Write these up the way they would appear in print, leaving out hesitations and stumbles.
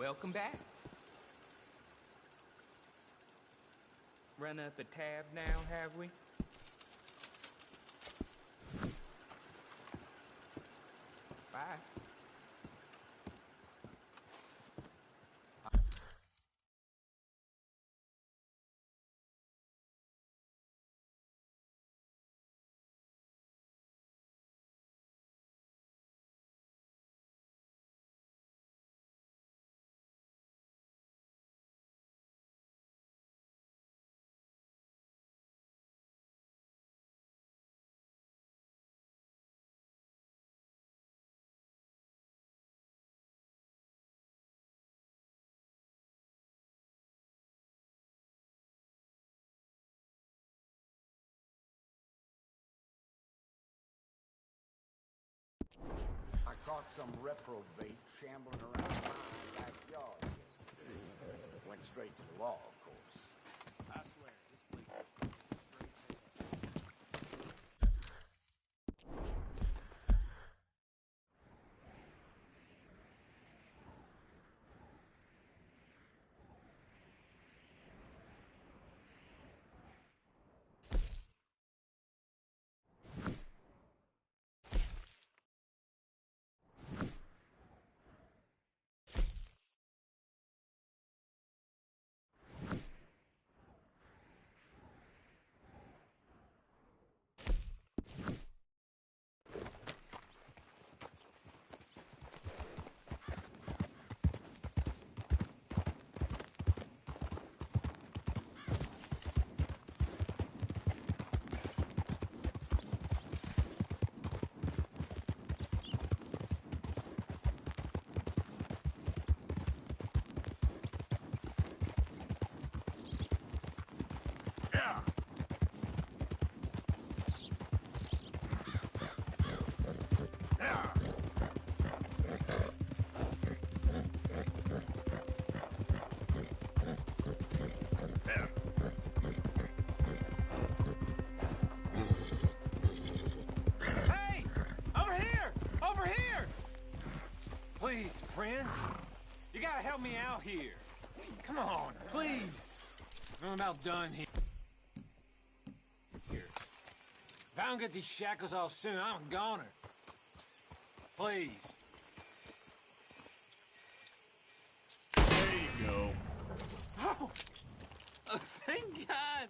Welcome back. Run up a tab now, have we? Bye. I caught some reprobate shambling around my backyard yesterday. Went straight to the law, of course. I swear, this place is Please, friend. You gotta help me out here. Come on, please. I'm about done here. If I don't get these shackles off soon, I'm a goner. Please. There you go. Oh, thank God.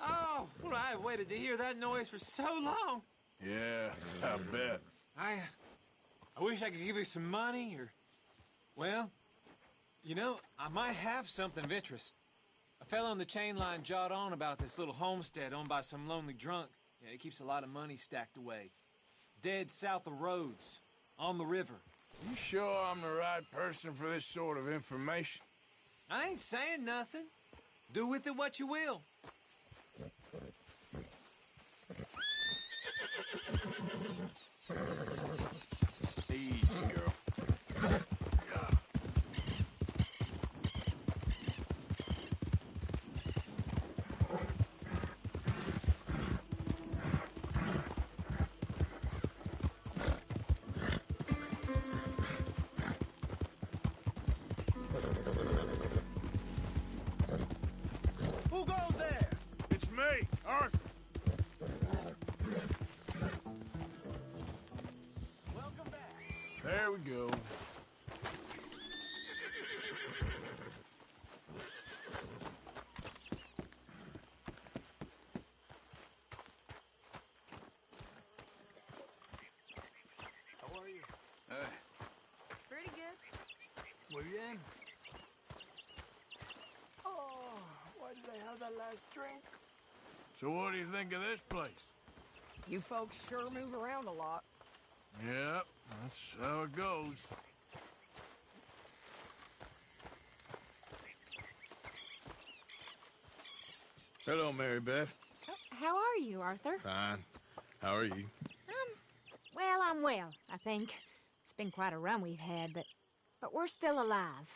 Oh, well, I've waited to hear that noise for so long. Yeah, I bet. I wish I could give you some money, or... Well, you know, I might have something of interest. A fellow on the chain line jawed on about this little homestead owned by some lonely drunk. Yeah, he keeps a lot of money stacked away. Dead south of Rhodes, on the river. You sure I'm the right person for this sort of information? I ain't saying nothing. Do with it what you will. Easy, girl. Who goes there? It's me, Arthur. Welcome back. There we go. How are you? Pretty good. Muy bien. Oh, why did I have that last drink? So what do you think of this place? You folks sure move around a lot. Yep, that's how it goes. Hello, Mary Beth. How are you, Arthur? Fine. How are you? Well, I'm well, I think. It's been quite a run we've had, but we're still alive.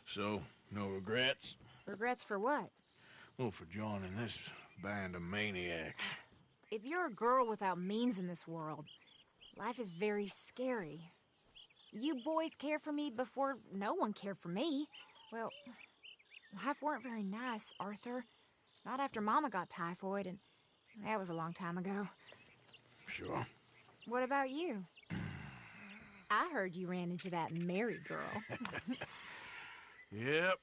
So, no regrets? Regrets for what? Well, for joining this Band of maniacs. If you're a girl without means in this world, life is very scary. You boys cared for me before no one cared for me. Well, life weren't very nice, Arthur. Not after Mama got typhoid, and that was a long time ago. Sure. What about you? I heard you ran into that Mary girl. Yep.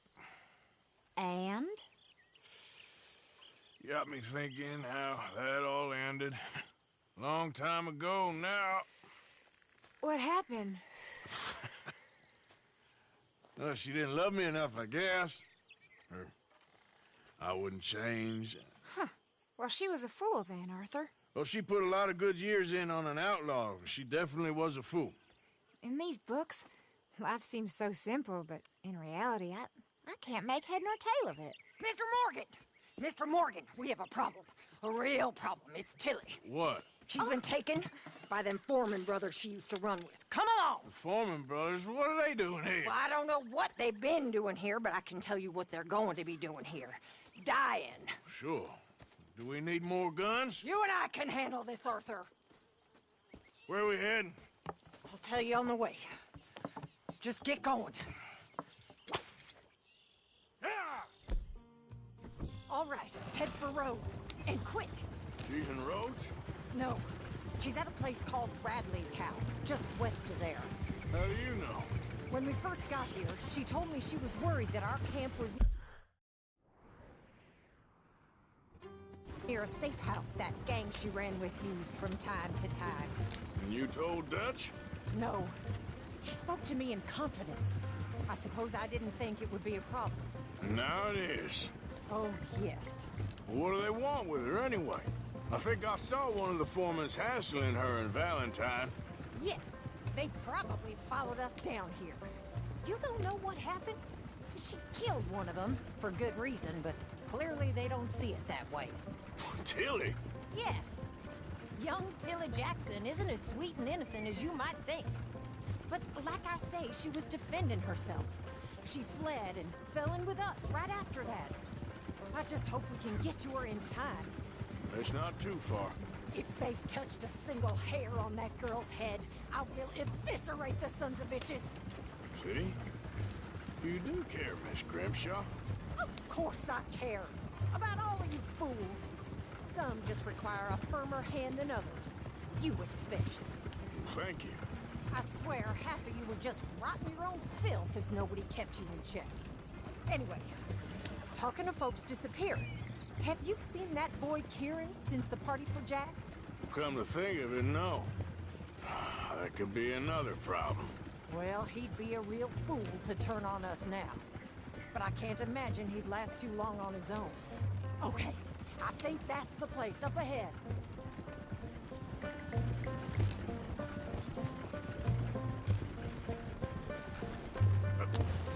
And? Got me thinking how that all ended. Long time ago now. What happened? Well, she didn't love me enough, I guess. Or I wouldn't change. Huh. Well, she was a fool then, Arthur. Well, she put a lot of good years in on an outlaw. She definitely was a fool. In these books, life seems so simple, but in reality, I can't make head nor tail of it. Mr. Morgan! Mr. Morgan, we have a problem. A real problem. It's Tilly. What? She's been taken by them Foreman brothers she used to run with. Come along! The Foreman brothers, what are they doing here? Well, I don't know what they've been doing here, but I can tell you what they're going to be doing here. Dying. Sure. Do we need more guns? You and I can handle this, Arthur. Where are we heading? I'll tell you on the way. Just get going. All right, head for Rhodes. And quick. She's in Rhodes? No, she's at a place called Bradley's house, just west of there. How do you know? When we first got here, she told me she was worried that our camp was near a safe house that gang she ran with used from time to time. And you told Dutch? No, she spoke to me in confidence. I suppose I didn't think it would be a problem. And now it is. Oh, yes. What do they want with her anyway? I think I saw one of the foremans hassling her and Valentine. Yes, they probably followed us down here. You don't know what happened? She killed one of them, for good reason, but clearly they don't see it that way. Tilly? Yes. Young Tilly Jackson isn't as sweet and innocent as you might think. But like I say, she was defending herself. She fled and fell in with us right after that. I just hope we can get to her in time. It's not too far. If they've touched a single hair on that girl's head, I will eviscerate the sons of bitches. See? You do care, Miss Grimshaw. Of course I care. About all of you fools. Some just require a firmer hand than others. You especially. Thank you. I swear half of you would just rot in your own filth if nobody kept you in check. Anyway, talking of folks disappearing, have you seen that boy Kieran since the party for Jack? Come to think of it, no. That could be another problem. Well, he'd be a real fool to turn on us now. But I can't imagine he'd last too long on his own. Okay, I think that's the place up ahead.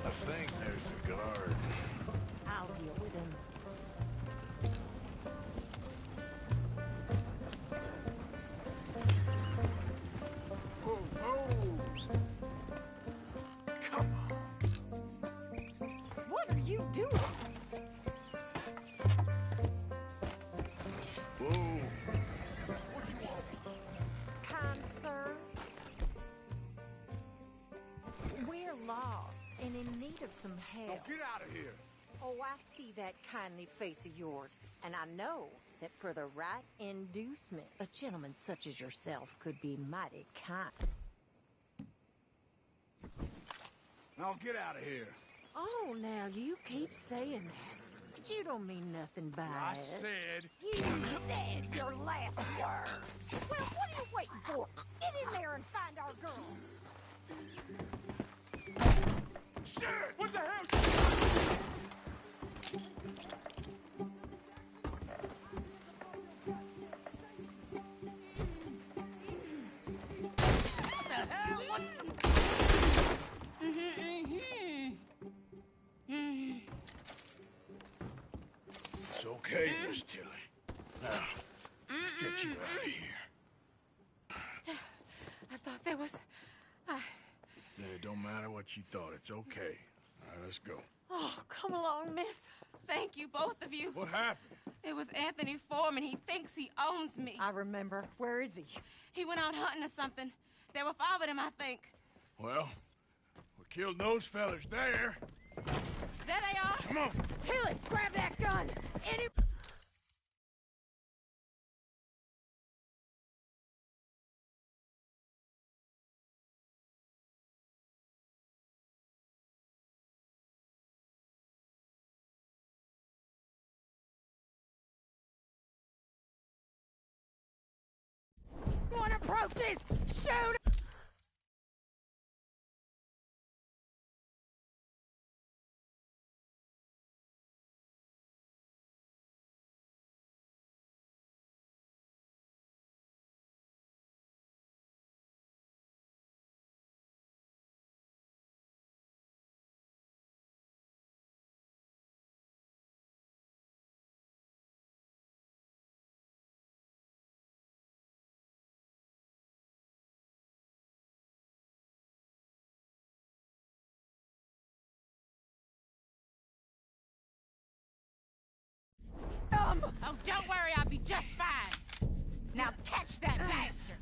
I think there's a guard. I'll deal with him. Whoa, whoa! Come on. What are you doing? Whoa. Kind sir. We're lost and in need of some help. Get out of here. Oh, I see that kindly face of yours, and I know that for the right inducement, a gentleman such as yourself could be mighty kind. Now get out of here. Oh, now you keep saying that, but you don't mean nothing by I it. said... You said your last word. Well, what are you waiting for? Get in there and find our girl. Shit! What the hell? It's okay, Miss Tilly. Now, let's get you out of here. I thought there was... Yeah, it don't matter what you thought. It's okay. All right, let's go. Oh, come along, miss. Thank you, both of you. What happened? It was Anthony Foreman. He thinks he owns me. I remember. Where is he? He went out hunting or something. There were 5 of them, I think. Well, we killed those fellas there. There they are. Come on. Tilly, grab that gun! Anyone approaches, shoot! Oh, don't worry, I'll be just fine. Now catch that bastard.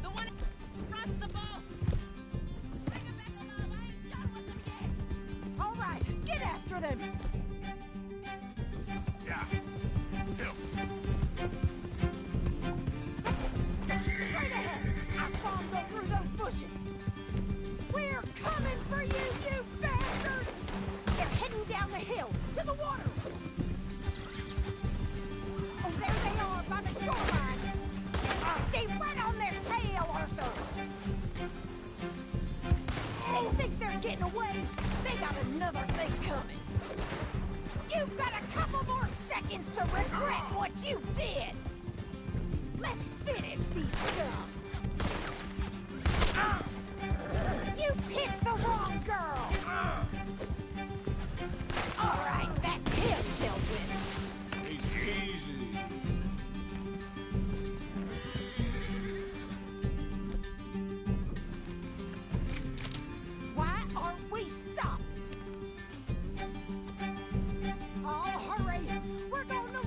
The one across the ball. Bring him back alive. I ain't done with him yet. All right, get after them! Yeah. Phil. Straight ahead! I saw him go through those bushes! We're coming for you, you bastards! They're heading down the hill, to the water! Oh, there they are, by the shoreline! Stay right on their tail, Arthur! They think they're getting away. They got another thing coming. You've got a couple more seconds to regret what you did! Let's finish these scum! You picked the wrong girl! All right, that's him dealt with. Easy. Why aren't we stopped? Oh, hurry! We're going to...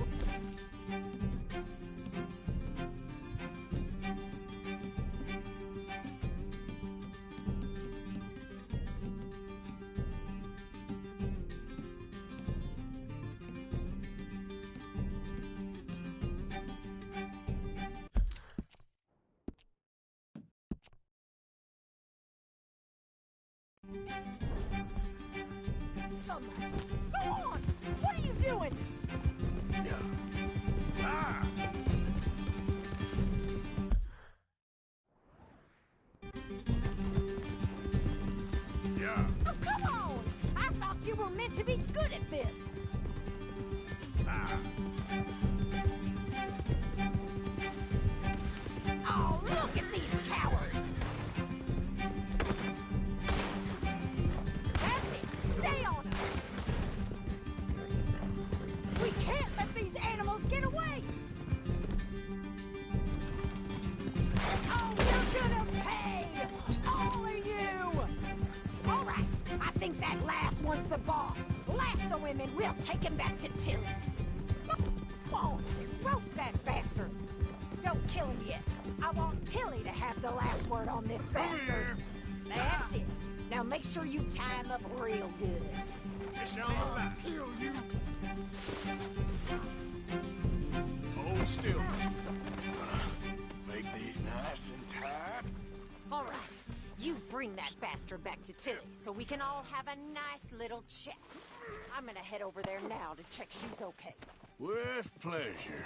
Go on! What are you doing? Ah! Yeah. Oh, come on! I thought you were meant to be good at this! Ah! Oh, look at these cowards! That's it! Stay on them! We can't let these animals get away! Oh, you're gonna pay! All of you! All right, I think that last one's the boss. Lasso him and we'll take him back to Tilly. Come on, rope that bastard. Don't kill him yet. I want Tilly to have the last word on this bastard. That's it. Now make sure you tie him up real good. It's on the back. Kill you. Hold still. Make these nice and tight. All right, you bring that bastard back to Tilly so we can all have a nice little chat. I'm gonna head over there now to check she's okay. With pleasure.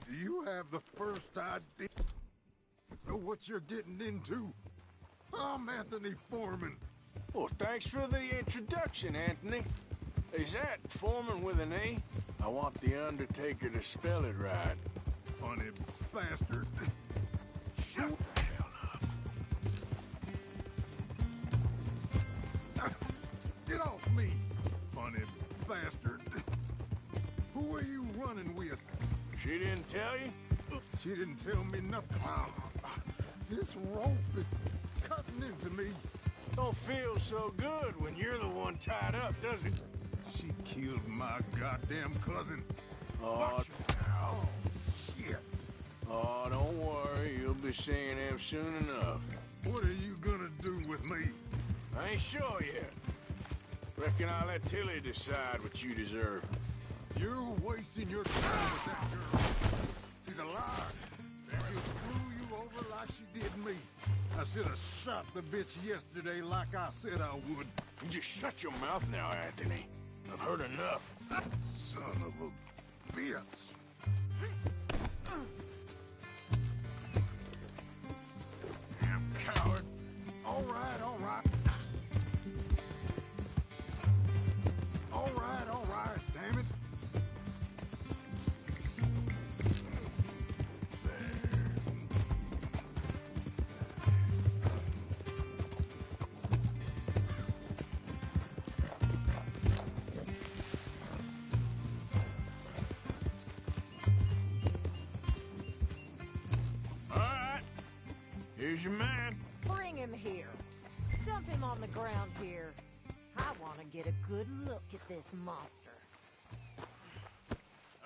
Do you have the first idea? Know what you're getting into? I'm Anthony Foreman. Well, thanks for the introduction, Anthony. Is that Foreman with an A? I want the Undertaker to spell it right. Funny bastard. Shut the hell up. Get off me! running with? She didn't tell you? She didn't tell me nothing. This rope is cutting into me. Don't feel so good when you're the one tied up, does it? She killed my goddamn cousin. Oh, Watch it now. Oh, shit. oh, don't worry. You'll be seeing him soon enough. What are you gonna do with me? I ain't sure yet. Reckon I'll let Tilly decide what you deserve. You're wasting your time with that girl. She's alive. She'll screw you over like she did me. I should have shot the bitch yesterday like I said I would. You just shut your mouth now, Anthony. I've heard enough. Son of a bitch. Damn coward. All right, all right. All right, damn it. All right. Here's your man. Bring him here. Dump him on the ground here. I want to get a good look at this monster.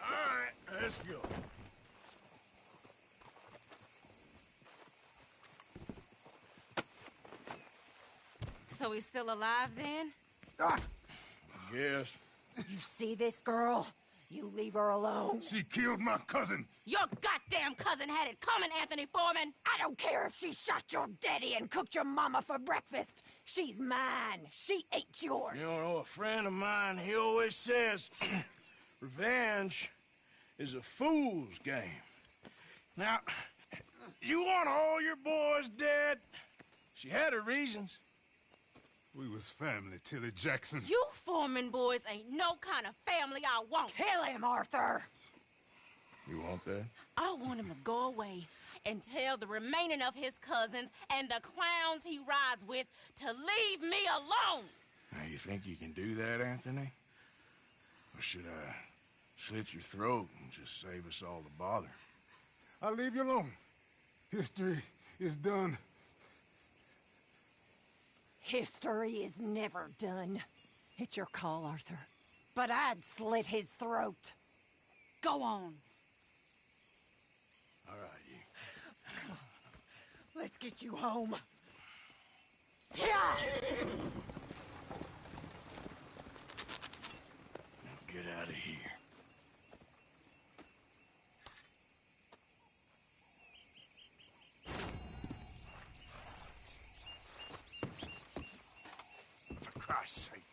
All right, let's go. So he's still alive then? Yes. You see this girl? You leave her alone. She killed my cousin. Your goddamn cousin had it coming, Anthony Foreman! I don't care if she shot your daddy and cooked your mama for breakfast. She's mine. She ain't yours. You know, a friend of mine, he always says, revenge is a fool's game. Now, you want all your boys dead? She had her reasons. We was family, Tilly Jackson. You Foreman boys ain't no kind of family I want. Kill him, Arthur. You want that? I want him to go away and tell the remaining of his cousins and the clowns he rides with to leave me alone. Now, you think you can do that, Anthony? Or should I slit your throat and just save us all the bother? I'll leave you alone. History is done. History is never done. It's your call, Arthur. But I'd slit his throat. Go on. All right, you. Let's get you home. Yeah! Now get out of here. For Christ's sake.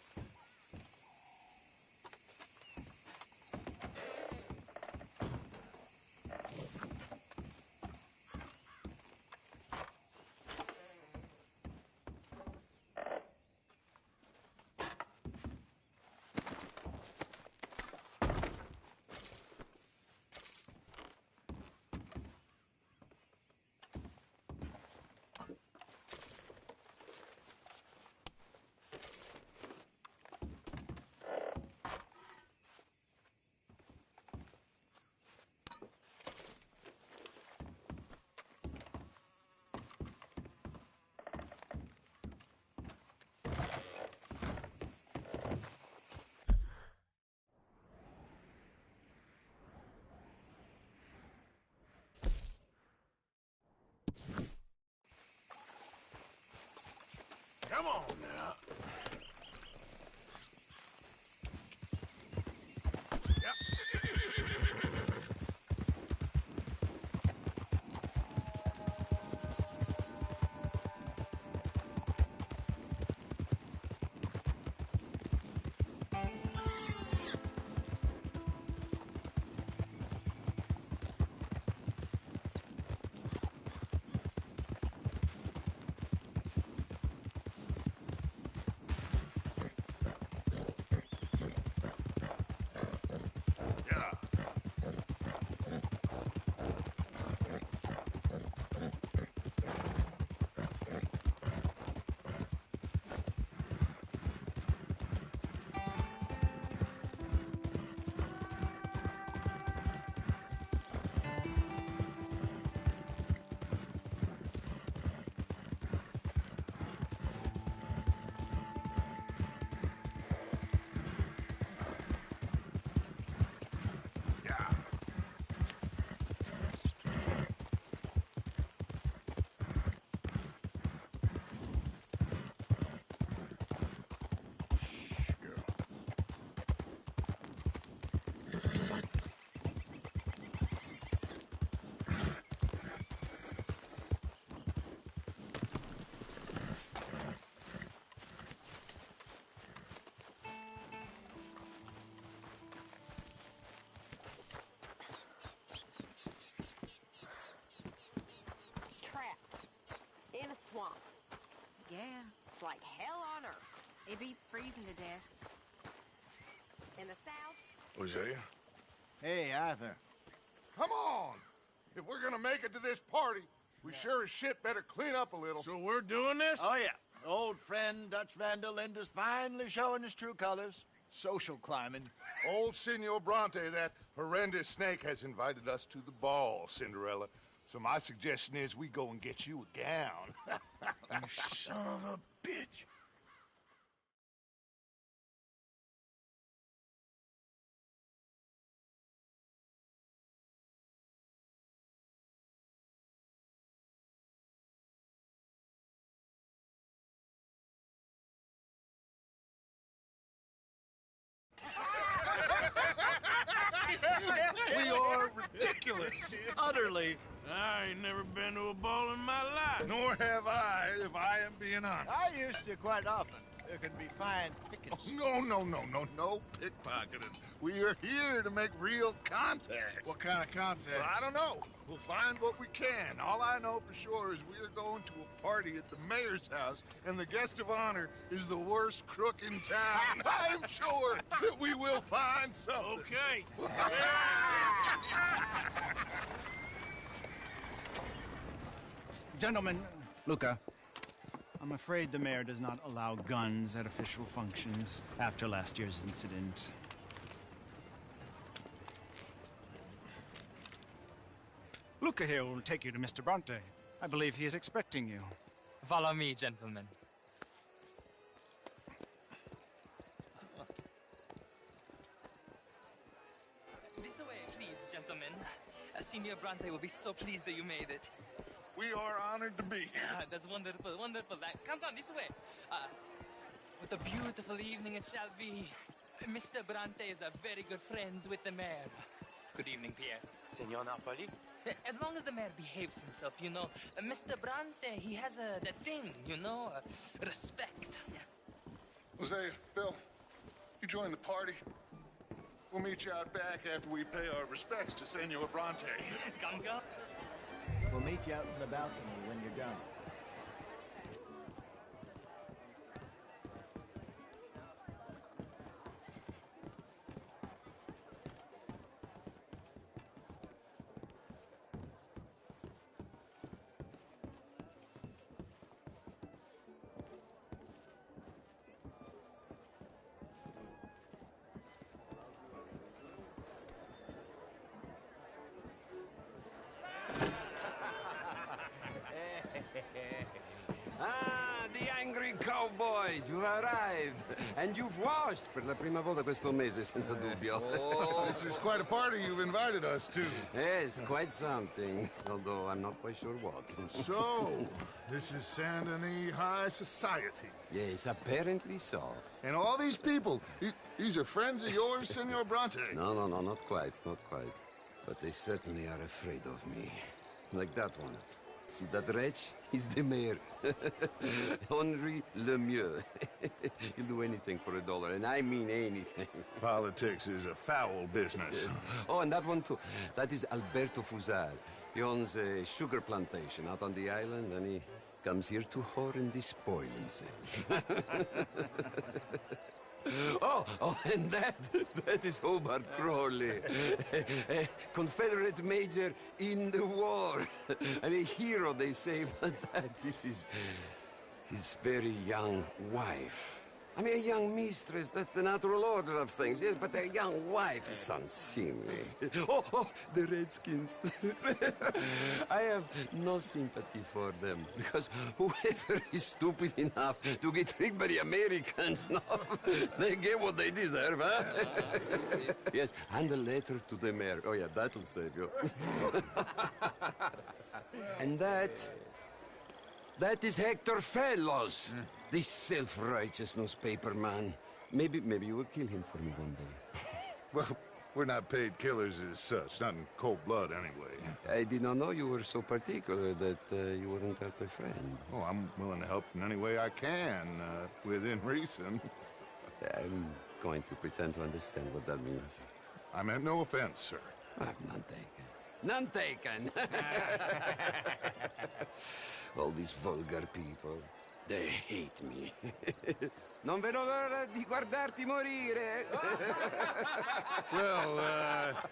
Come on now. Yeah, it's like hell on earth. It beats freezing to death. In the south, Hosea? Hey, Arthur. Come on! If we're gonna make it to this party, we sure as shit better clean up a little. So we're doing this? Oh, yeah. Old friend Dutch Van der Linde's finally showing his true colors. Social climbing. Old Senor Bronte, that horrendous snake, has invited us to the ball, Cinderella. So my suggestion is we go and get you a gown. You son of a bitch. We are ridiculous. Utterly. I ain't never been to a ball in my life. Nor have I, if I am being honest. I used to quite often. There can be fine pickets. No pickpocketing. We are here to make real contact. What kind of contact? Well, I don't know. We'll find what we can. All I know for sure is we are going to a party at the mayor's house, and the guest of honor is the worst crook in town. I'm sure that we will find something. Okay. Gentlemen, Luca, I'm afraid the mayor does not allow guns at official functions after last year's incident. Luca here will take you to Mr. Bronte. I believe he is expecting you. Follow me, gentlemen. This way, please, gentlemen. Senor Bronte will be so pleased that you made it. We are honored to be here. That's wonderful, wonderful. Come this way. What a beautiful evening it shall be. Mr. Bronte is a very good friends with the mayor. Good evening, Pierre. Senor Napoli? As long as the mayor behaves himself, you know. Mr. Bronte, he has that thing, you know, respect. Hosea, Bill, you join the party. We'll meet you out back after we pay our respects to Senor Bronte. Come. We'll meet you out in the balcony when you're done. The angry cowboys, you've arrived. And you've washed per la prima volta questo mese, senza dubbio. This is quite a party you've invited us to. Yes, quite something. Although I'm not quite sure what. So, this is Saint Denis High Society. Yes, apparently so. And all these people, these are friends of yours, Senor Bronte? No, not quite. But they certainly are afraid of me. Like that one. See that wretch? He's the mayor. Henri Lemieux. He'll do anything for $1, and I mean anything. Politics is a foul business. Yes. Oh, and that one too. That is Alberto Fusar. He owns a sugar plantation out on the island, and he comes here to whore and despoil himself. Oh, and that is Hobart Crawley, a Confederate major in the war. I mean, hero, they say, but that is his very young wife. I mean, a young mistress, that's the natural order of things, yes, but a young wife is unseemly. Oh, the Redskins. I have no sympathy for them, because whoever is stupid enough to get tricked by the Americans, no, they get what they deserve, huh? Yes, and a letter to the mayor. Oh, yeah, that'll save you. And that is Hector Fellows. This self-righteous newspaper man. Maybe you will kill him for me one day. Well, we're not paid killers as such, not in cold blood anyway. I did not know you were so particular that you wouldn't help a friend. Oh, I'm willing to help in any way I can, within reason. I'm going to pretend to understand what that means. I meant no offense, sir. None taken. None taken! All these vulgar people. They hate me. Non vedo l'ora di guardarti morire. Well,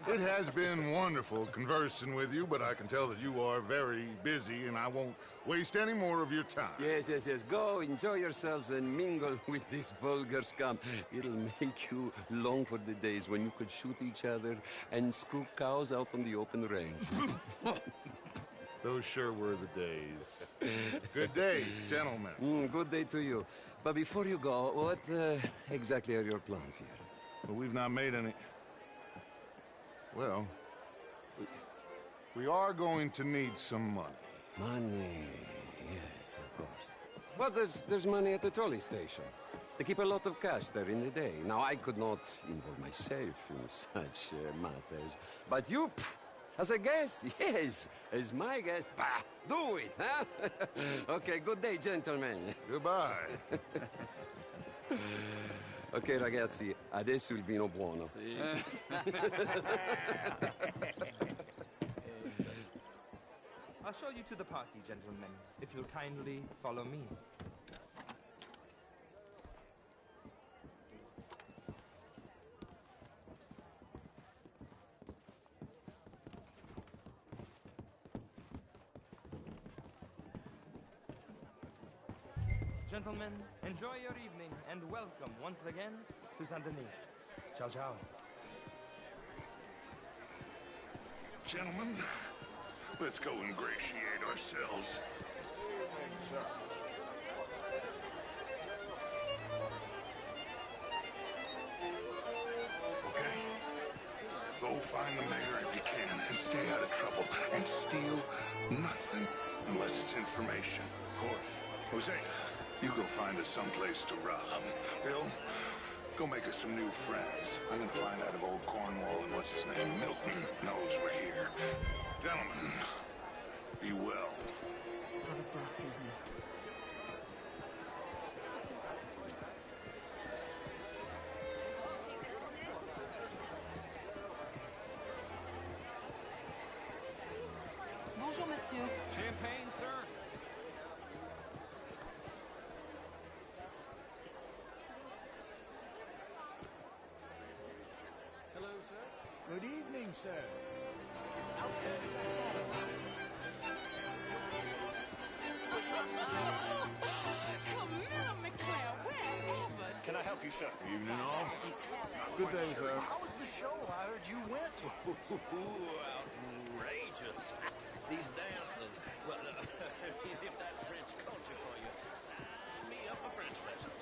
it has been wonderful conversing with you, but I can tell that you are very busy, and I won't waste any more of your time. Yes. Go, enjoy yourselves and mingle with this vulgar scum. It'll make you long for the days when you could shoot each other and screw cows out on the open range. Those sure were the days. Good day, gentlemen. Good day to you. But before you go, what exactly are your plans here? Well, we've not made any... Well, we are going to need some money. Money, yes, of course. But there's money at the trolley station. They keep a lot of cash there in the day. Now, I could not involve myself in such matters. But you, as a guest, yes, as my guest, bah, do it, huh? Okay, good day, gentlemen. Goodbye. Ok, ragazzi, adesso il vino buono. Sì. I'll show you to the party, gentlemen, if you'll kindly follow me. Gentlemen, enjoy your evening and welcome once again to Saint Denis. Ciao, ciao. Gentlemen, let's go ingratiate ourselves. Okay. Go find the mayor if you can and stay out of trouble and steal nothing unless it's information. Of course. Jose, you go find us someplace to rob. Bill, go make us some new friends. I'm gonna find out if old Cornwall and what's his name, Milton, knows we're here. Gentlemen, be well. Have a blessed evening. Bonjour, monsieur. Champagne, sir? Hello, sir. Good evening, sir. Camilla McClare, wherever. Can I help you, sir? Evening all. Good day, sir. How was the show? I heard you went. Outrageous. These dances. Well, if that's French culture for you, sign me up for French lessons.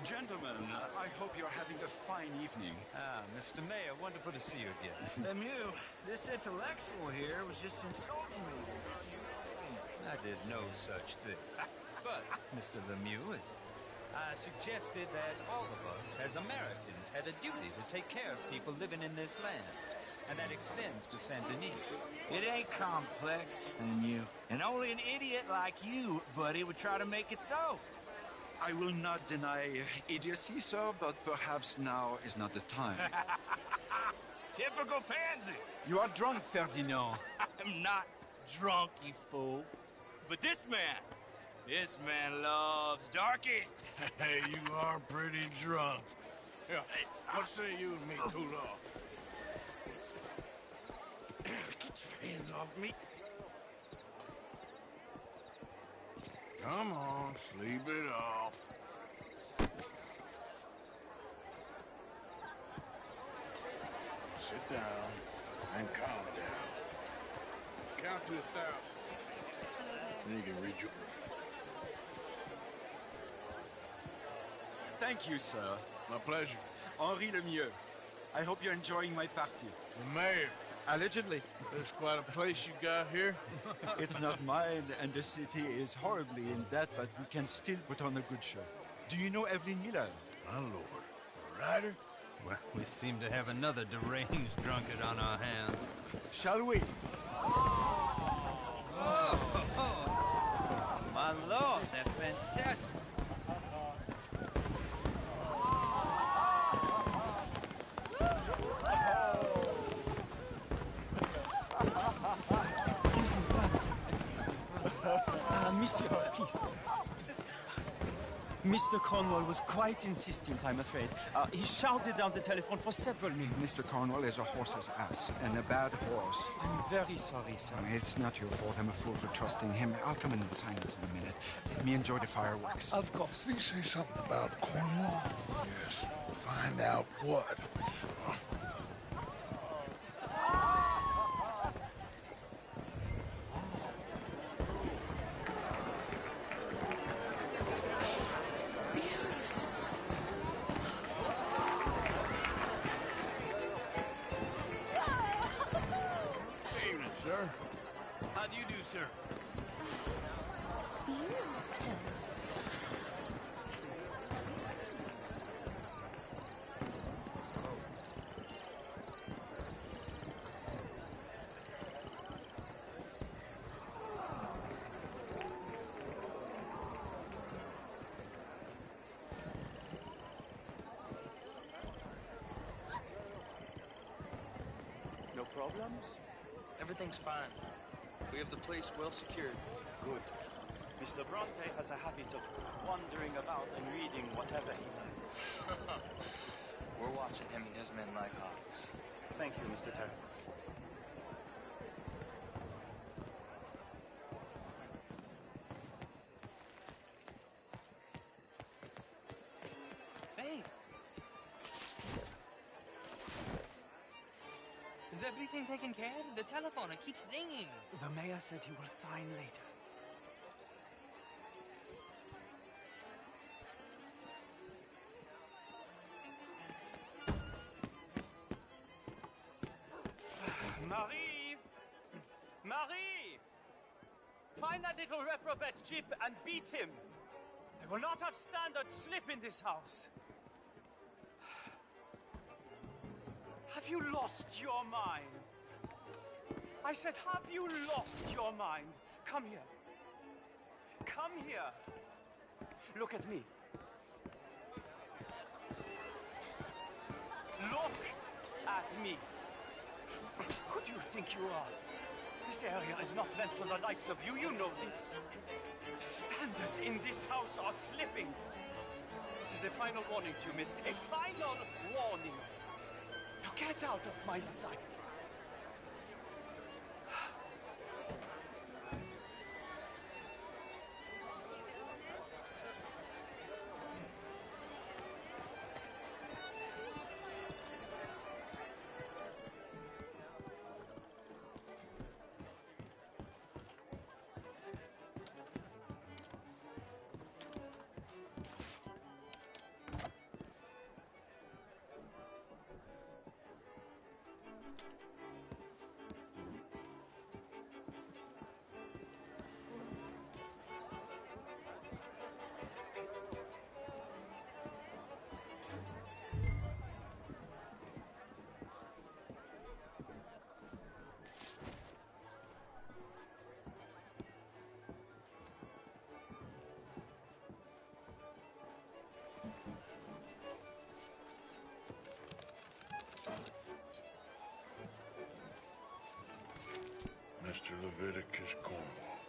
Gentlemen, I hope you're having a fine evening. Ah, Mr. Mayor, wonderful to see you again. Lemieux, this intellectual here was just insulting me. I did no such thing. But, Mr. Lemieux, I suggested that all of us, as Americans, had a duty to take care of people living in this land. And that extends to Saint Denis. It ain't complex, Lemieux. And only an idiot like you, buddy, would try to make it so. I will not deny idiocy, sir, but perhaps now is not the time. Typical pansy. You are drunk, Ferdinand. I'm not drunk, you fool. But this man loves darkies. Hey, you are pretty drunk. Here, what say you and me cool off? Get your hands off me. Come on, sleep it off. Sit down and calm down. Count to 1,000. Then you can read your... Thank you, sir. My pleasure. Henri Lemieux. I hope you're enjoying my party. The mayor. Allegedly. There's quite a place you got here. It's not mine, and the city is horribly in debt, but we can still put on a good show. Do you know Evelyn Miller? My lord. A rider? Well, we seem to have another deranged drunkard on our hands. Shall we? My lord, they're fantastic. Monsieur, please. Mr. Cornwall was quite insistent, I'm afraid. He shouted down the telephone for several minutes. Mr. Cornwall is a horse's ass, and a bad horse. I'm very sorry, sir. It's not your fault. I'm a fool for trusting him. I'll come in and sign it in a minute. Let me enjoy the fireworks. Of course. Did he say something about Cornwall? Yes. Find out what. Sure. Sir. How do you do, sir? No problems? Everything's fine. We have the place well secured. Good. Mr. Bronte has a habit of wandering about and reading whatever he likes. We're watching him and his men like hawks. Thank you, Mr. Terry. Hey! Is everything taken care of? The telephone, it keeps ringing. The mayor said he will sign later. Marie! Marie! Find that little reprobate Chip and beat him. I will not have standard slip in this house. Have you lost your mind? I said, have you lost your mind? Come here. Come here. Look at me. Look at me. Who do you think you are? This area is not meant for the likes of you. You know this. Standards in this house are slipping. This is a final warning to you, miss. A final warning. Now get out of my sight. Mr. Leviticus Cornwall.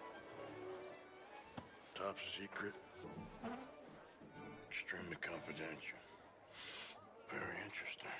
Top secret. Extremely confidential. Very interesting.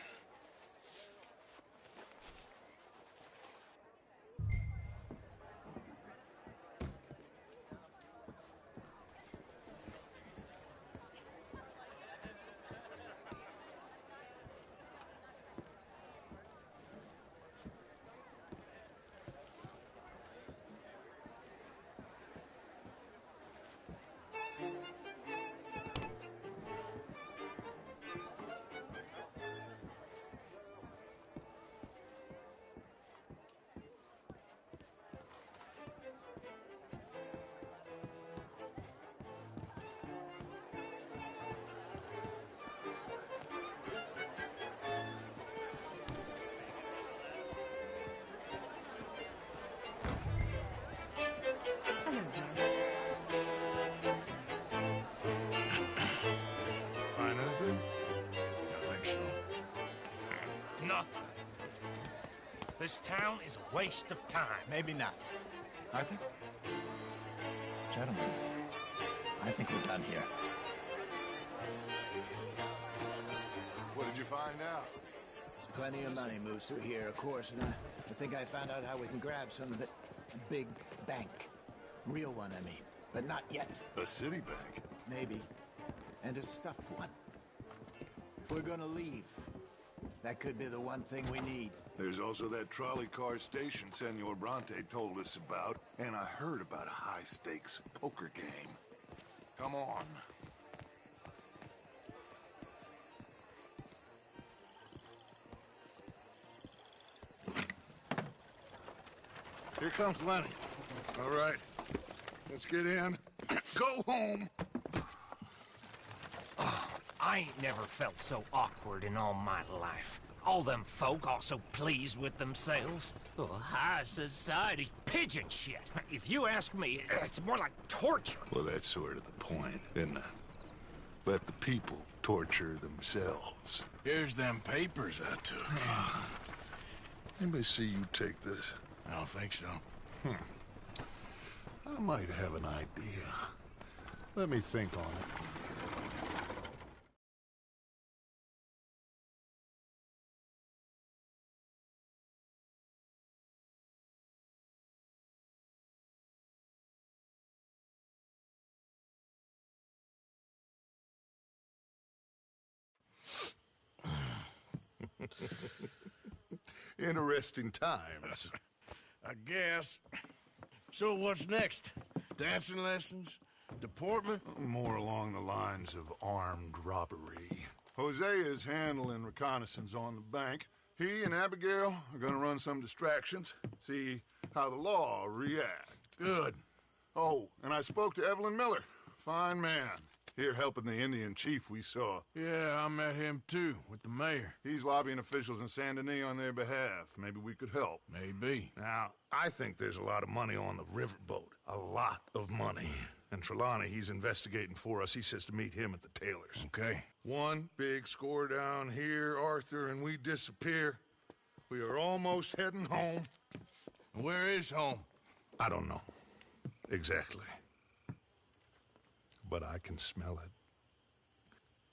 Find anything? I think so. Nothing. This town is a waste of time. Maybe not. Arthur? Gentlemen, I think we're done here. What did you find out? There's plenty of money moves through here, of course, and I think I found out how we can grab some of it. A big bank. Real one, I mean. But not yet. A city bank? Maybe. And a stuffed one. If we're gonna leave, that could be the one thing we need. There's also that trolley car station Senor Bronte told us about, and I heard about a high-stakes poker game. Come on. Here comes Lenny. All right, let's get in. Go home. I ain't never felt so awkward in all my life. All them folk all so pleased with themselves. Oh, high society's pigeon shit. If you ask me, it's more like torture. Well, that's sort of the point, isn't it? Let the people torture themselves. Here's them papers I took. Anybody see you take this? I don't think so. I might have an idea. Let me think on it. Interesting times. I guess. So what's next? Dancing lessons? Deportment? More along the lines of armed robbery. Hosea is handling reconnaissance on the bank. He and Abigail are gonna run some distractions, see how the law react. Good. Oh, and I spoke to Evelyn Miller. Fine man. Here helping the Indian chief we saw. Yeah, I met him too, with the mayor. He's lobbying officials in Saint Denis on their behalf. Maybe we could help. Maybe. Now, I think there's a lot of money on the riverboat. A lot of money. And Trelawney, he's investigating for us. He says to meet him at the Taylors. Okay. One big score down here, Arthur, and we disappear. We are almost heading home. Where is home? I don't know. Exactly. But I can smell it.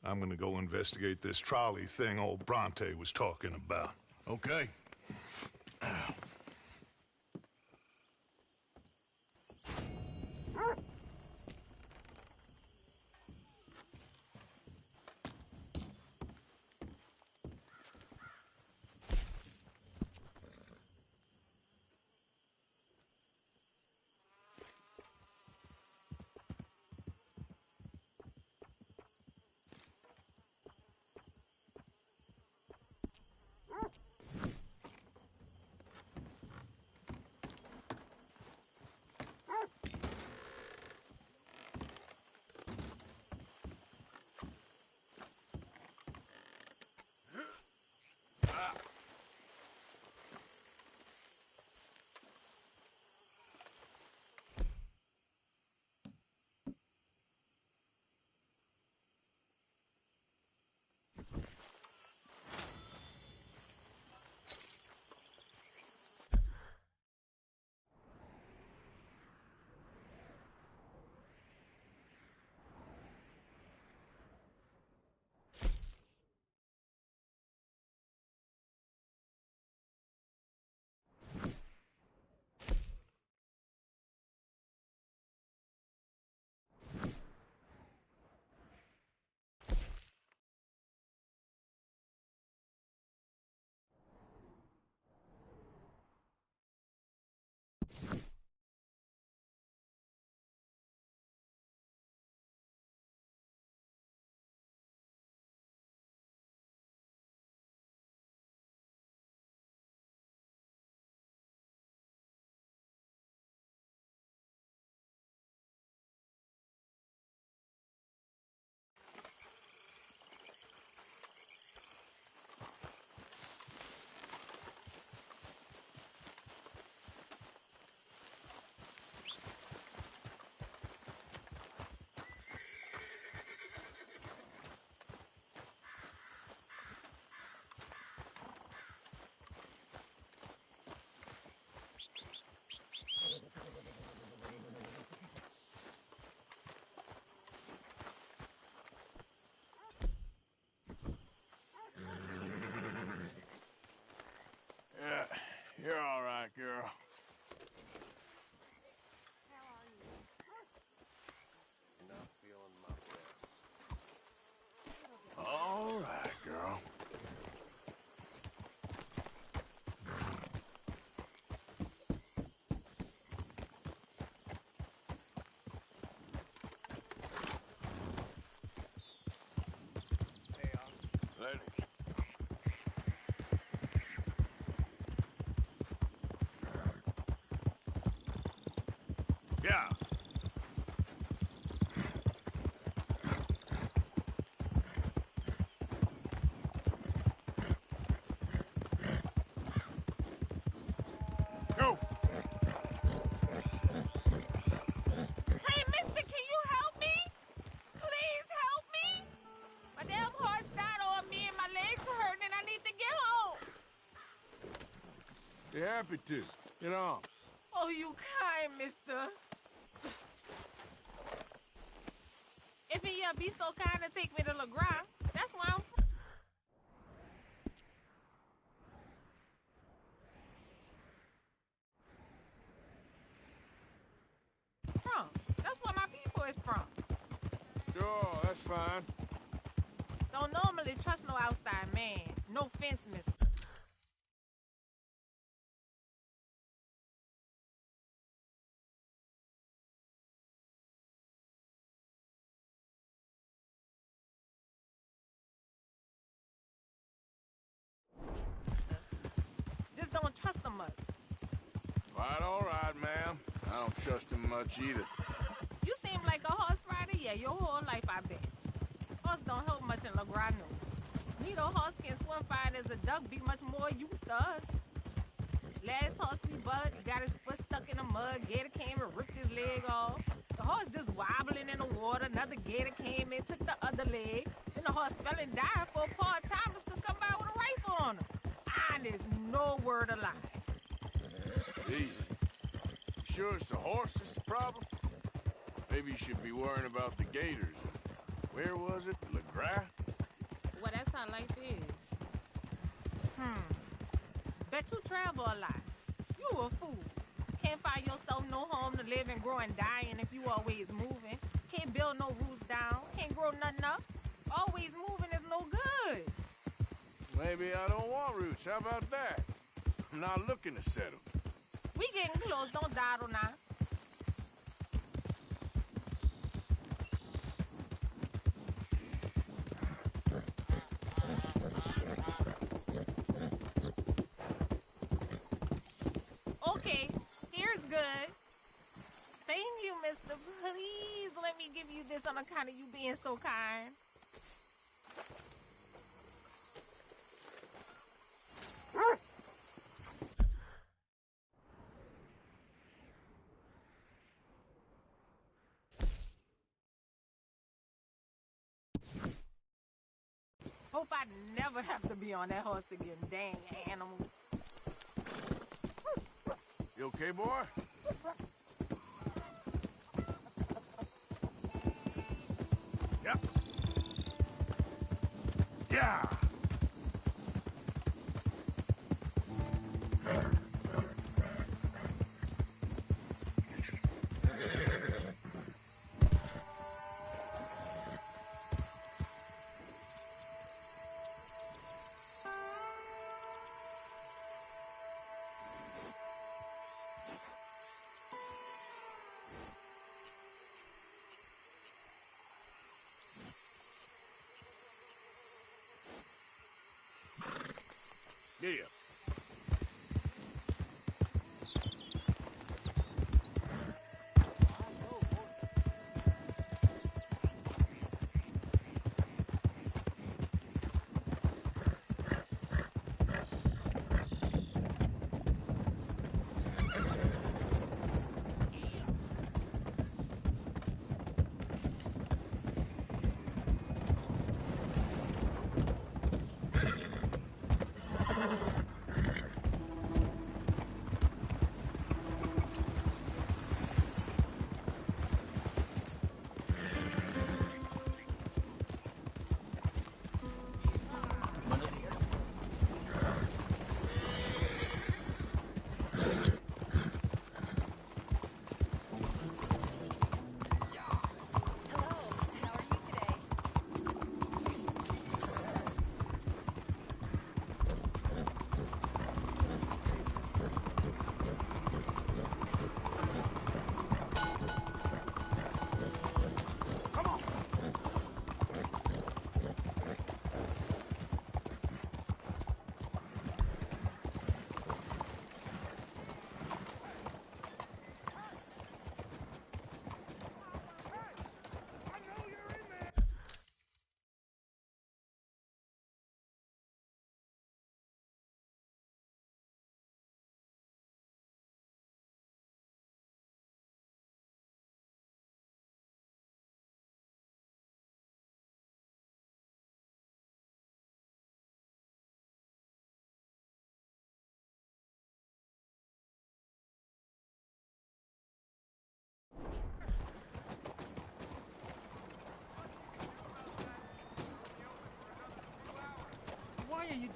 I'm gonna go investigate this trolley thing old Bronte was talking about. Okay. Yeah. Go. Hey, mister, can you help me? Please help me. My damn horse died on me and my legs are hurting and I need to get home. Be happy to. Get on. Oh, you kind, mister. If you be so kind to take me to LeGrand, that's why I'm from. That's where my people is from. Sure, that's fine. Don't normally trust no outside man. No offense, mister. Just don't trust him much. Quite all right, ma'am. I don't trust him much either. You seem like a horse rider, yeah, your whole life, I bet. Horse don't help much in LeGrand. Neither horse can swim fine as a duck, be much more used to us. Last horse we bought, got his foot stuck in the mud, gator came and ripped his leg off. The horse just wobbling in the water, another gator came and took the other leg. Then the horse fell and died for part-timers could come by with a rifle on him. And there's no word of lie. Easy. Sure it's the horse that's the problem? Maybe you should be worrying about the gators. Where was it? LeGrand? Well, that's how life is. Bet you travel a lot. You a fool. Can't find yourself no home to live and grow and die in if you always moving. Can't build no roots down. Can't grow nothing up. Always moving is no good. Maybe I don't want roots. How about that? I'm not looking to settle. We getting close. Don't dawdle now. Okay, here's good. Thank you, mister. Please let me give you this on account of you being so kind. Hope I never have to be on that horse again, dang animals. You okay, boy? Yep. Yeah. Yeah.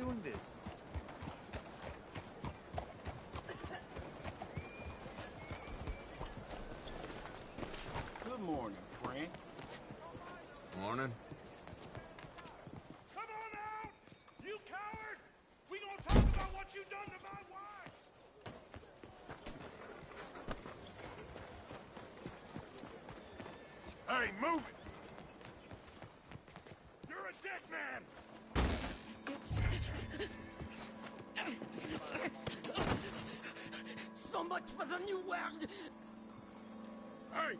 doing this? Good morning, friend. Morning. Come on out! You coward! We gonna talk about what you done to my wife! Hey, move it! You're a dead man! So much for the new world! Hey!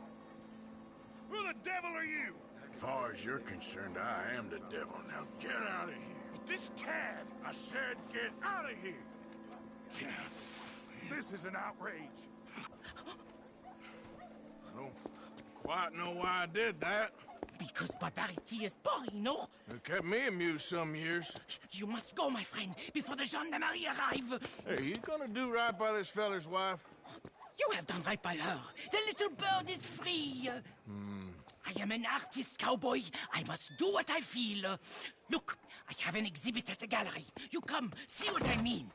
Who the devil are you? As far as you're concerned, I am the devil. Now get out of here. This cad! I said get out of here! This is an outrage. I don't quite know why I did that. Because barbarity is boring, no? It kept me amused some years. You must go, my friend, before the gendarmerie arrive. Hey, you gonna do right by this feller's wife? You have done right by her. The little bird is free. I am an artist, cowboy. I must do what I feel. Look, I have an exhibit at the gallery. You come, see what I mean.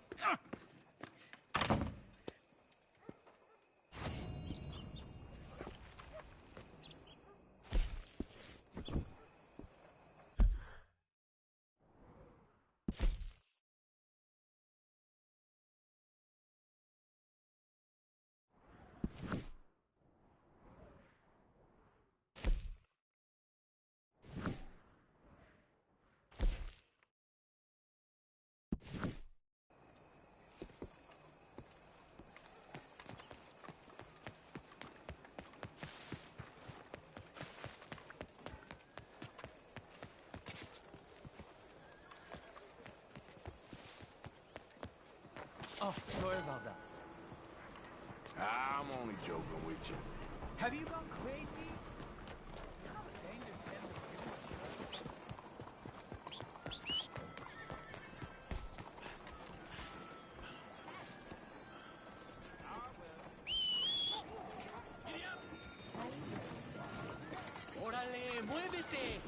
Oh, sorry about that. I'm only joking with you. Have you gone crazy? ¡Órale, muévete!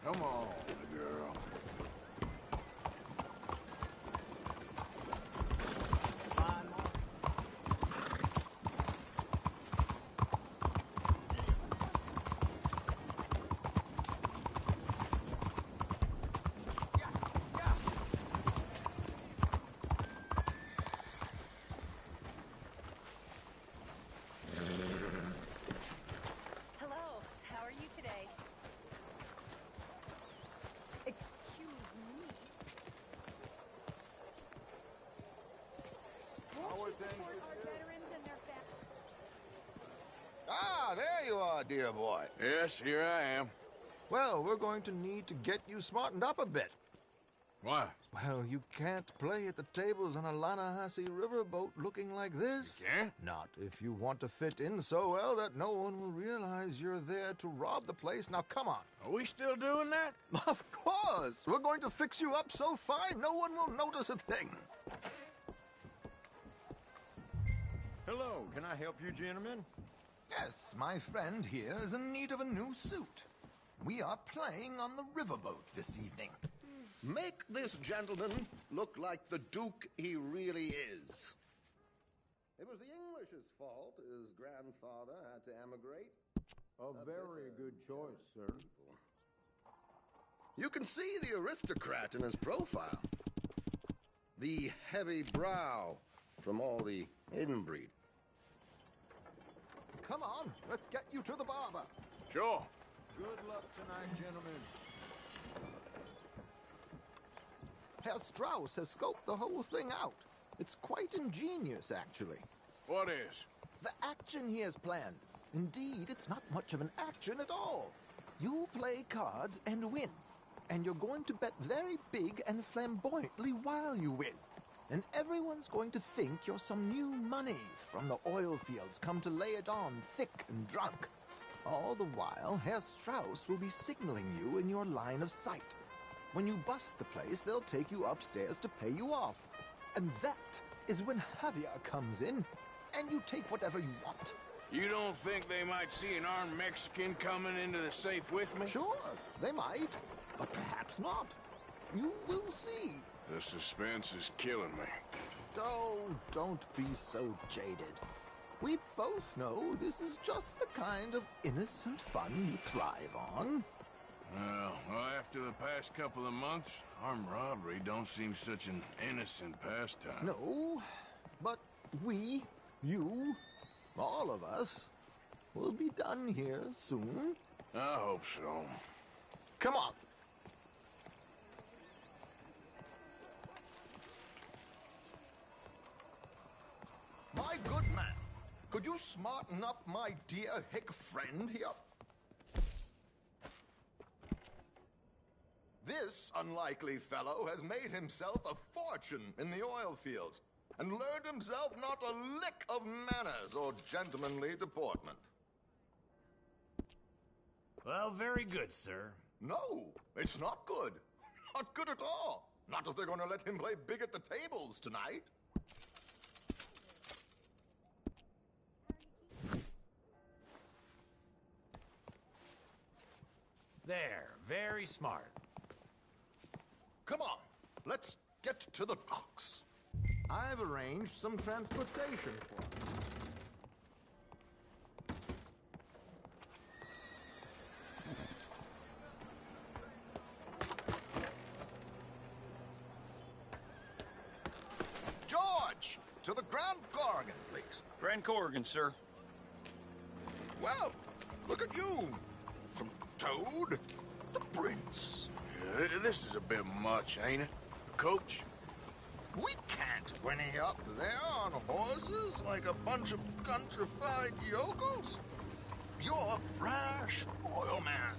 Come on, girl. Hello, how are you today? Excuse me. Won't you support our veterans and their families? Ah, there you are, dear boy. Yes, here I am. Well, we're going to need to get you smartened up a bit. Why? Well, you can't play at the tables on a Lanahassee riverboat looking like this. You can't? Not if you want to fit in so well that no one will realize you're there to rob the place. Now, come on. Are we still doing that? Of course. We're going to fix you up so fine no one will notice a thing. Hello, can I help you, gentlemen? Yes, my friend here is in need of a new suit. We are playing on the riverboat this evening. Make this gentleman look like the Duke he really is. It was the English's fault his grandfather had to emigrate. A very good choice, sir. You can see the aristocrat in his profile. The heavy brow from all the inbreed. Come on, let's get you to the barber. Sure. Good luck tonight, gentlemen. Herr Strauss has scoped the whole thing out. It's quite ingenious, actually. What is? The action he has planned. Indeed, it's not much of an action at all. You play cards and win. And you're going to bet very big and flamboyantly while you win. And everyone's going to think you're some new money from the oil fields come to lay it on thick and drunk. All the while, Herr Strauss will be signaling you in your line of sight. When you bust the place, they'll take you upstairs to pay you off. And that is when Javier comes in, and you take whatever you want. You don't think they might see an armed Mexican coming into the safe with me? Sure, they might, but perhaps not. You will see. The suspense is killing me. Oh, don't be so jaded. We both know this is just the kind of innocent fun you thrive on. Well, after the past couple of months, armed robbery don't seem such an innocent pastime. No, but we, you, all of us, will be done here soon. I hope so. Come on. My good man, could you smarten up my dear hick friend here? This unlikely fellow has made himself a fortune in the oil fields and learned himself not a lick of manners or gentlemanly deportment. Well, very good, sir. No, it's not good. Not good at all. Not if they're going to let him play big at the tables tonight. There, very smart. Come on, let's get to the docks. I've arranged some transportation for you. George, to the Grand Corrigan, please. Grand Corrigan, sir. Well, look at you. From Toad to Prince. Yeah, this is a bit much, ain't it? Coach? We can't whinny up there on horses like a bunch of countrified yokels. You're a brash oil man.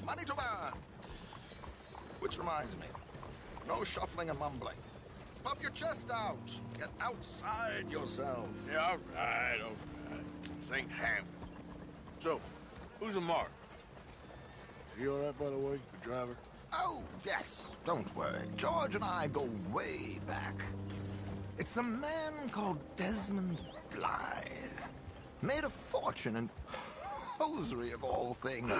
Money to burn. Which reminds me, no shuffling and mumbling. Puff your chest out. Get outside yourself. Yeah, all right. This ain't Hamlet. So, who's a mark? Is he all right, by the way, the driver? Oh, yes. Don't worry. George and I go way back. It's a man called Desmond Blythe. Made a fortune in hosiery of all things.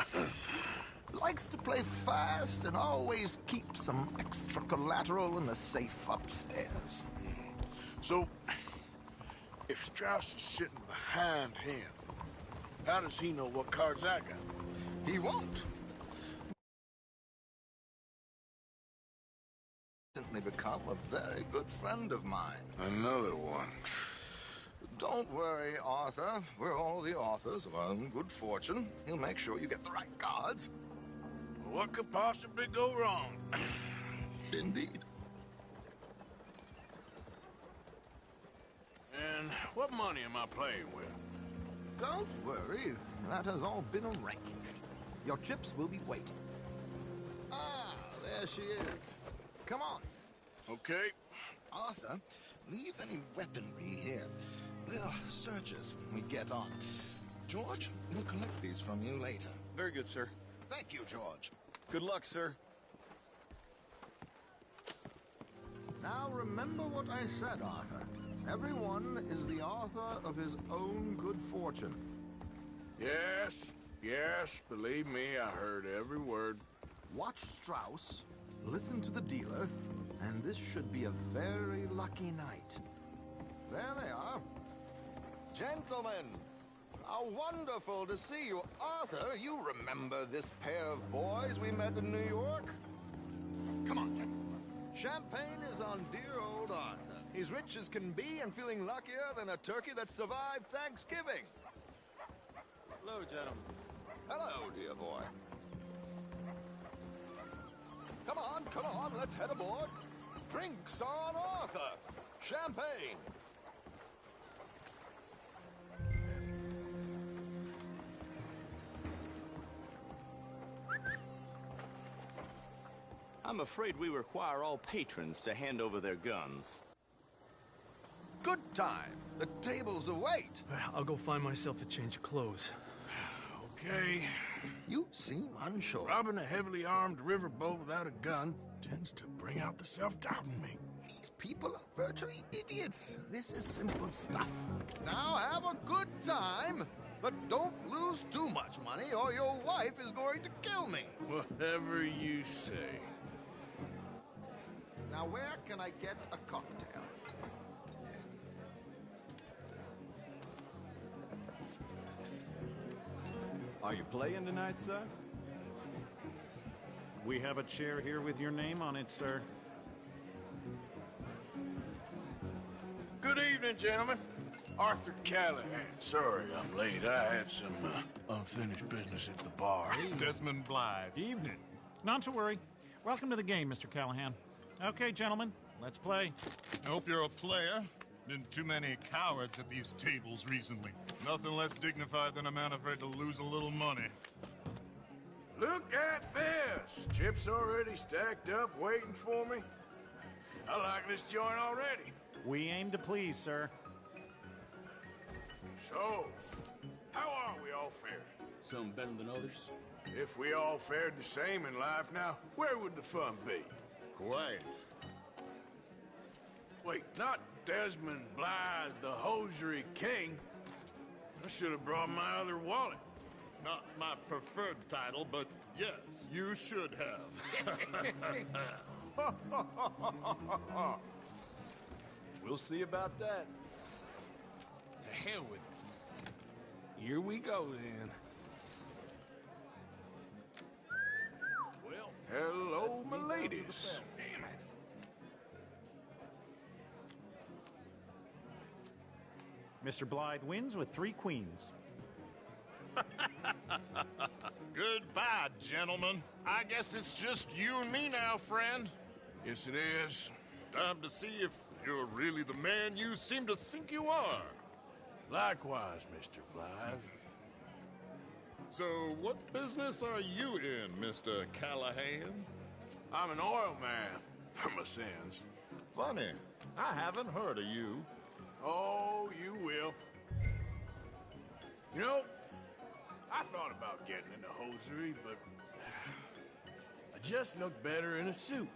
Likes to play fast and always keeps some extra collateral in the safe upstairs. So, if Strauss is sitting behind him, how does he know what cards I got? He won't. Recently become a very good friend of mine. Another one. Don't worry, Arthur. We're all the authors of our own good fortune. He'll make sure you get the right cards. What could possibly go wrong? Indeed. And what money am I playing with? Don't worry. That has all been arranged. Your chips will be waiting. Ah, there she is. Come on. Okay. Arthur, leave any weaponry here. They'll search us when we get on. George, we'll collect these from you later. Very good, sir. Thank you, George. Good luck, sir. Now remember what I said, Arthur. Everyone is the author of his own good fortune. Yes, believe me, I heard every word. Watch Strauss, listen to the dealer, and this should be a very lucky night. There they are. Gentlemen, how wonderful to see you. Arthur, you remember this pair of boys we met in New York? Come on, gentlemen. Champagne is on dear old Arthur. He's rich as can be and feeling luckier than a turkey that survived Thanksgiving. Hello, gentlemen. Hello, dear boy. Come on, let's head aboard. Drinks on Arthur. Champagne. I'm afraid we require all patrons to hand over their guns. Good time. The tables await. I'll go find myself a change of clothes. Okay. You seem unsure. Robbing a heavily armed riverboat without a gun tends to bring out the self-doubt in me. These people are virtually idiots. This is simple stuff. Now have a good time, but don't lose too much money or your wife is going to kill me. Whatever you say. Now where can I get a cocktail? Are you playing tonight, sir? We have a chair here with your name on it, sir. Good evening, gentlemen. Arthur Callahan. Sorry I'm late. I had some unfinished business at the bar. Desmond Blythe. Evening. Not to worry. Welcome to the game, Mr. Callahan. Okay, gentlemen, let's play. I hope you're a player. Been too many cowards at these tables recently. Nothing less dignified than a man afraid to lose a little money. Look at this! Chips already stacked up, waiting for me. I like this joint already. We aim to please, sir. So, how are we all faring? Some better than others. If we all fared the same in life now, where would the fun be? Quite. Wait, not Desmond Blythe, the hosiery king. I should have brought my other wallet. Not my preferred title, but yes, you should have. We'll see about that. To hell with it. Here we go, then. Well, hello, my ladies. Damn it. Mr. Blythe wins with 3 queens. Goodbye, gentlemen. I guess it's just you and me now, friend. Yes, it is. Time to see if you're really the man you seem to think you are. Likewise, Mr. Blythe. So, what business are you in, Mr. Callahan? I'm an oil man, for my sins. Funny. I haven't heard of you. Oh, you will. You know, I thought about getting into hosiery, but I just look better in a suit.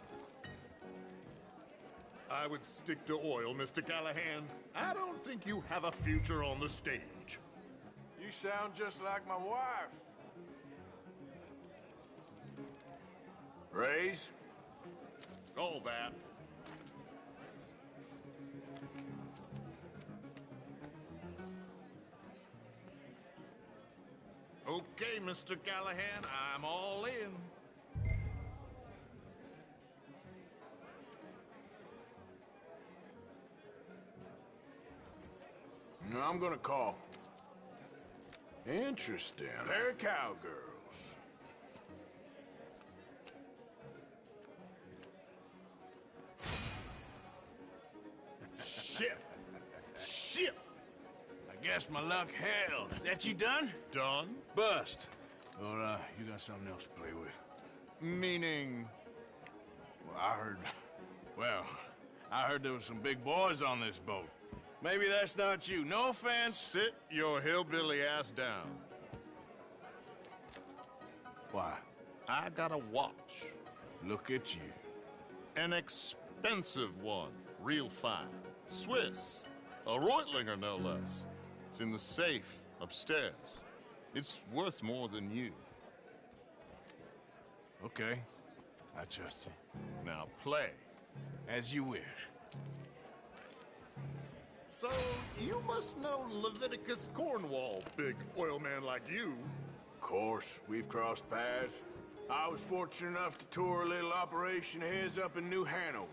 I would stick to oil, Mr. Callahan. I don't think you have a future on the stage. You sound just like my wife. Raise? All that. Okay, Mr. Callahan, I'm all in. No, I'm gonna call. Interesting. They're cowgirls. Shit. Shit. I guess my luck held. Is that you done? Done? Bust. Well, you got something else to play with. Meaning? Well, I heard there was some big boys on this boat. Maybe that's not you. No offense. Sit your hillbilly ass down. Why? I got a watch. Look at you. An expensive one. Real fine. Swiss. A Reutlinger, no less. It's in the safe upstairs. It's worth more than you. Okay. I trust you. Now play. As you wish. So, you must know Leviticus Cornwall, big oil man like you. Of course, we've crossed paths. I was fortunate enough to tour a little operation of his up in New Hanover.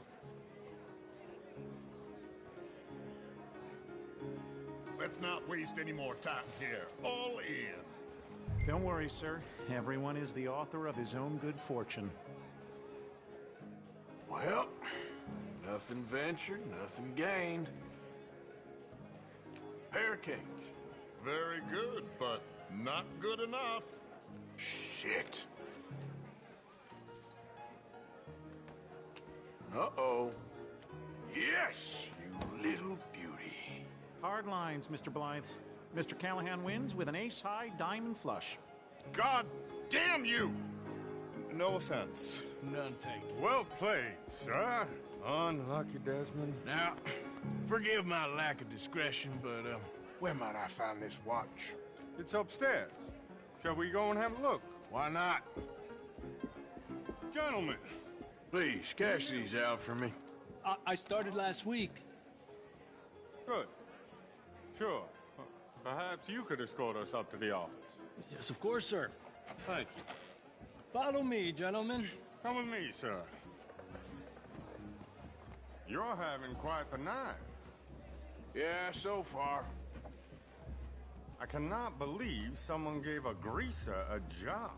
Let's not waste any more time here. All in. Don't worry, sir. Everyone is the author of his own good fortune. Well, nothing ventured, nothing gained. Pair kings. Very good, but not good enough. Shit. Uh-oh. Yes, you little beauty. Hard lines, Mr. Blythe. Mr. Callahan wins with an ace-high diamond flush. God damn you! No offense. None taken. Well played, sir. Unlucky, Desmond. Now, forgive my lack of discretion, but, where might I find this watch? It's upstairs. Shall we go and have a look? Why not? Gentlemen. Please, cash these out for me. I started last week. Good. Sure. Perhaps you could escort us up to the office. Yes, of course, sir. Thank you. Follow me, gentlemen. Come with me, sir. You're having quite the night. Yeah, so far. I cannot believe someone gave a greaser a job.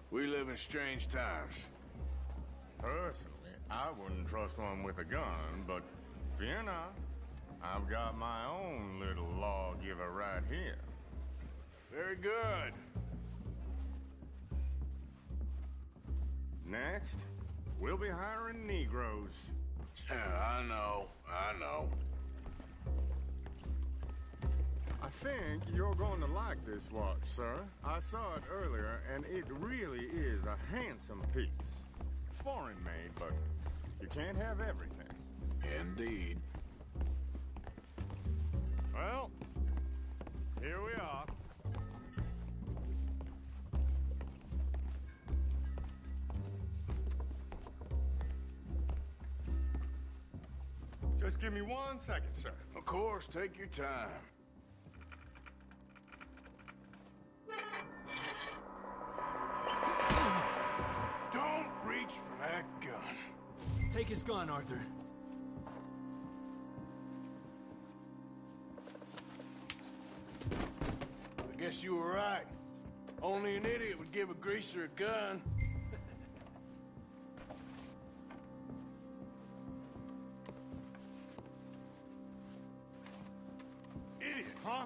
We live in strange times. Personally, I wouldn't trust one with a gun, but fear not. I've got my own little lawgiver right here. Very good. Next, we'll be hiring Negroes. I know. I think you're going to like this watch, sir. I saw it earlier, and it really is a handsome piece. Foreign made, but you can't have everything. Indeed. Well, here we are. Just give me 1 second, sir. Of course, take your time. Don't reach for that gun. Take his gun, Arthur. I guess you were right. Only an idiot would give a greaser a gun. Idiot, huh?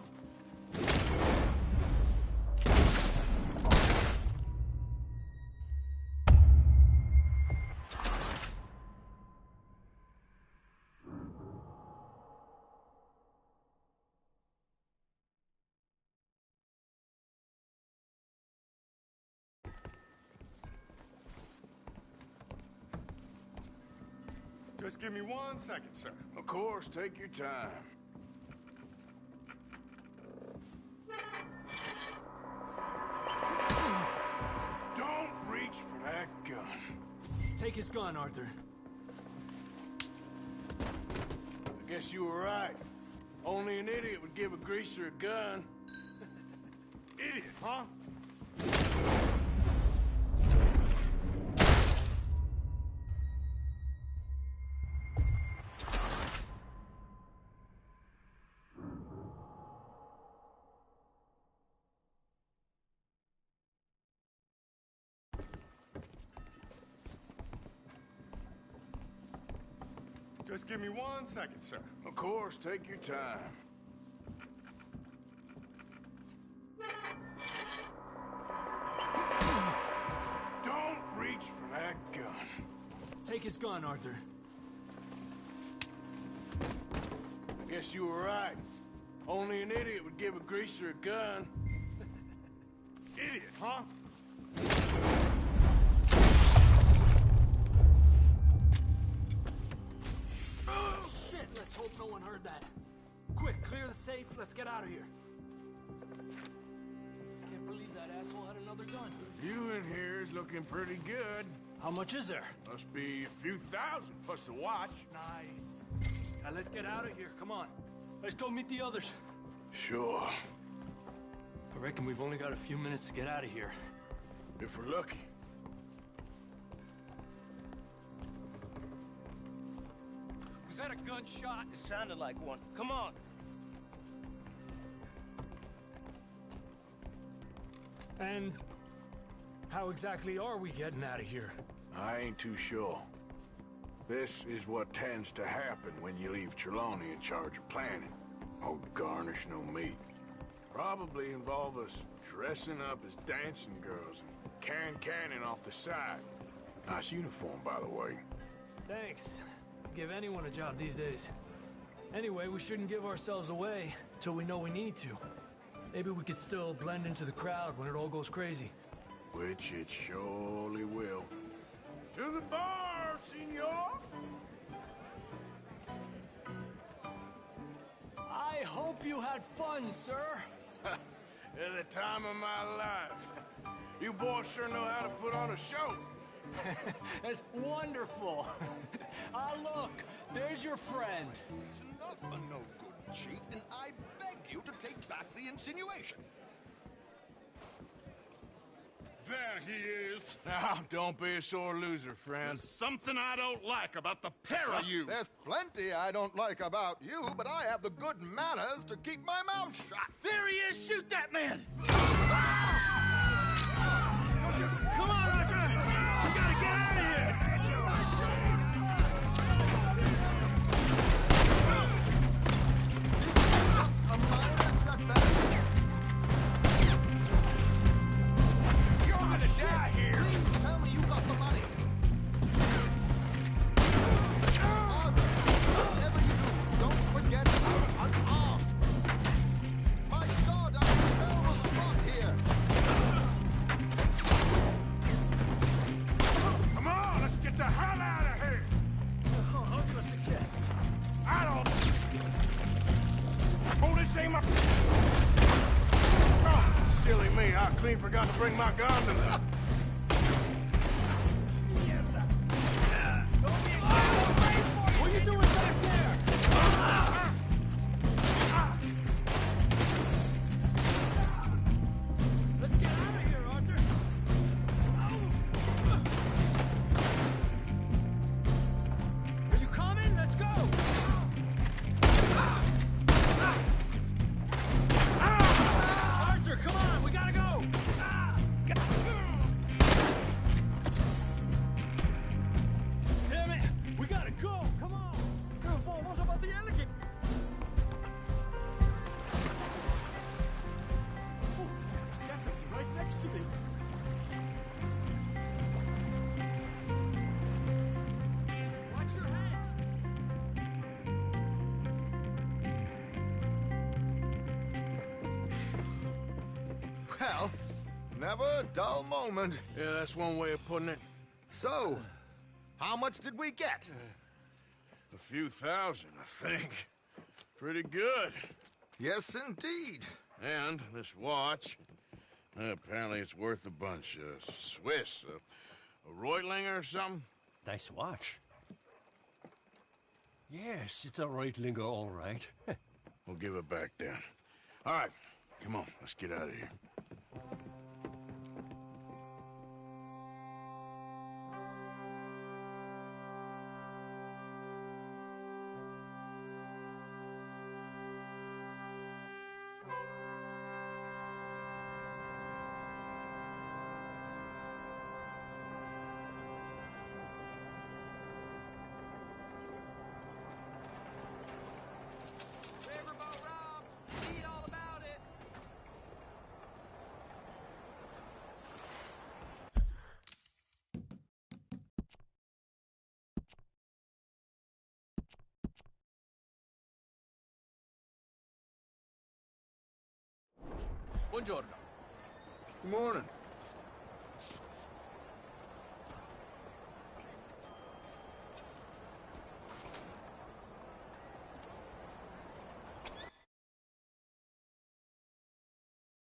Just give me 1 second, sir. Of course, take your time. Don't reach for that gun. Take his gun, Arthur. I guess you were right. Only an idiot would give a greaser a gun. Idiot, huh? Just give me 1 second, sir. Of course, take your time. Don't reach for that gun. Take his gun, Arthur. I guess you were right. Only an idiot would give a greaser a gun. Idiot, huh? Shit, let's hope no one heard that. Quick, clear the safe, let's get out of here. Can't believe that asshole had another gun. The view in here is looking pretty good. How much is there? Must be a few thousand, plus the watch. Nice. Now let's get out of here, come on. Let's go meet the others. Sure. I reckon we've only got a few minutes to get out of here. If we're lucky. Was that a gunshot? It sounded like one. Come on. And how exactly are we getting out of here? I ain't too sure. This is what tends to happen when you leave Trelawney in charge of planning. Oh, garnish no meat. Probably involve us dressing up as dancing girls and cannon off the side. Nice uniform, by the way. Thanks. Give anyone a job these days. Anyway, we shouldn't give ourselves away till we know we need to. Maybe we could still blend into the crowd when it all goes crazy. Which it surely will. To the bar, senor. I hope you had fun, sir. At the time of my life. You boys sure know how to put on a show. That's wonderful. Ah, look, there's your friend. He's not a no-good cheat, and I beg you to take back the insinuation. There he is. Now, don't be a sore loser, friend. There's something I don't like about the pair of you. There's plenty I don't like about you, but I have the good manners to keep my mouth shut. There he is! Shoot that man! Come on, Arthur! We gotta get out of here! Just a minor setback. You're gonna die here! Please tell me you got the money. Whatever you do, don't forget I'm unarmed. My God, I'm in a terrible spot here. Come on, let's get the hell out of here! How do you suggest? I don't... Oh, this ain't my... Oh, silly me, I clean forgot to bring my gun to the... What are you doing back there? Let's get out of here, Arthur. Are you coming? Let's go. Arthur, come on, we gotta go. Damn it, we gotta go. Come on. Vamos a bater ele aqui. Oh, Captain's right next to me. Watch your heads. Well, never a dull moment. Yeah, that's one way of putting it. So, how much did we get? A few thousand, I think. Pretty good. Yes, indeed. And this watch, apparently it's worth a bunch. Swiss, a Reutlinger or something? Nice watch. Yes, it's a Reutlinger, all right. We'll give it back then. All right, come on, let's get out of here. Buongiorno. Good morning.